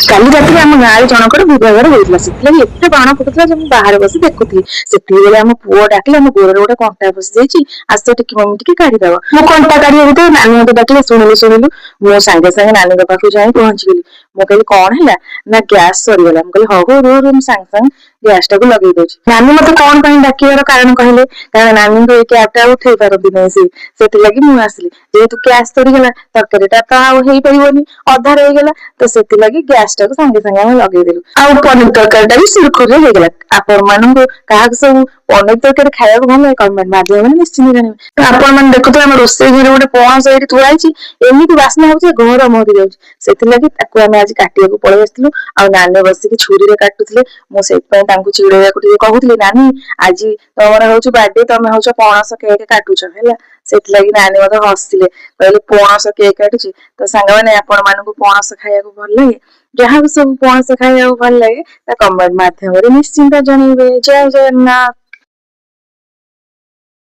କାଲି ରାତିରେ ଆମ ଗାଁରେ ଜଣଙ୍କର ବିବାହର ହୋଇଥିଲା, ସେଥିଲାଗି ଏତେ ବାଣ ଫୁଟୁଥିଲା ଯେ ମୁଁ ବାହାରେ ବସି ଦେଖୁଥିଲି। ସେତିକିବେଳେ ଆମ ପୁଅ ଡାକିଲା, ମୋ ଗୋଡରେ ଗୋଟେ କଣ୍ଟା ପଶି ଯାଇଛି, ଆସ ଟିକେ ମମି ଟିକେ କାଢିଦବ। ମୁଁ କଣ୍ଟା କାଢିବା ଭିତରେ ନାନୀ ମତେ ଡାକିଲେ, ଶୁଣିଲୁ। ମୁଁ ସାଙ୍ଗେ ସାଙ୍ଗେ ନାନୀଙ୍କ ପାଖକୁ ଯାଇ ପହଞ୍ଚିଗଲି। ମୁଁ କହିଲି କଣ ହେଲା ନା ଗ୍ୟାସ୍ ସରିଗଲା। ମୁଁ କହିଲି ହଉ ରୁହ ମୁଁ ସାଙ୍ଗେ ସାଙ୍ଗେ ଗ୍ୟାସ୍ ଟାକୁ ଲଗେଇ ଦଉଛି। ନାନୀ ମତେ କଣ ପାଇଁ ଡାକିବାର କାରଣ କହିଲେ, କାରଣ ନାନୀଙ୍କ ଏଇ କ୍ୟାବ୍ ଟା ଉଠେଇ ପାରନ୍ତି ନାହିଁ ସେ, ସେଥିଲାଗି ମୁଁ ଆସିଲି। ଯେହେତୁ ଗ୍ୟାସ୍ ସରିଗଲା ତରକାରୀଟା ତ ଆଉ ହେଇପାରିବନି, ଅଧା ରହିଗଲା, ତ ସେଥିଲାଗି ଗ୍ୟାସ୍ ଟାକୁ ସାଙ୍ଗେ ସାଙ୍ଗେ ଆମେ ଲଗେଇଦେଲୁ। ଆଉ ପନିର ତରକାରୀଟା ବି ସୁରୁଖୁରୁରେ ହେଇଗଲା। ଆପଣ ମାନଙ୍କୁ କାହାକୁ ସବୁ ପନିର ତରକାରୀ ଖାଇବାକୁ ଭଲ ଲାଗେ କମେଣ୍ଟ ମାଧ୍ୟମରେ ନିଶ୍ଚିନ୍ତ ଜାଣିବେ। ତ ଆପଣ ମାନେ ଦେଖୁଥିବେ ଆମ ରୋଷେଇ ଘରେ ଗୋଟେ ପଣସ ଏଇଠି ଥୁଆ ହେଇଛି, ଏମିତି ବାସ୍ନା ହଉଛି ଘର ମହକି ଯାଉଛି। ସେଥିଲାଗି ତାକୁ ଆମେ ଆଜି କାଟିବାକୁ ପଳେଇ ଆସିଥିଲୁ। ଆଉ ନାନୀ ବସିକି ଛୁରୀରେ କାଟୁଥିଲେ। ମୁଁ ସେଇଥିପାଇଁ ତାଙ୍କୁ ଚିଡେଇବାକୁ ଟିକେ କହୁଥିଲି, ନାନୀ ଆଜି ତମର ହଉଛି ବାର୍ଥଡେ, ତମେ ହଉଛ ପଣସ କେକ୍ କାଟୁଛ ହେଲା। ସେଥିଲାଗି ନାନୀ ମତେ ହସିଲେ, କହିଲେ ପଣସ କେକ୍ କାଟୁଛି। ତ ସାଙ୍ଗମାନେ ଆପଣ ମାନଙ୍କୁ ପଣସ ଖାଇବାକୁ ଭଲ ଲାଗେ? ଯାହାକୁ ସବୁ ପଣସ ଖାଇବାକୁ ଭଲ ଲାଗେ ତା କମେଣ୍ଟ ମାଧ୍ୟମରେ ନିଶ୍ଚିନ୍ତ ଜଣେଇବେ। ଜୟ ଜଗନ୍ନାଥ।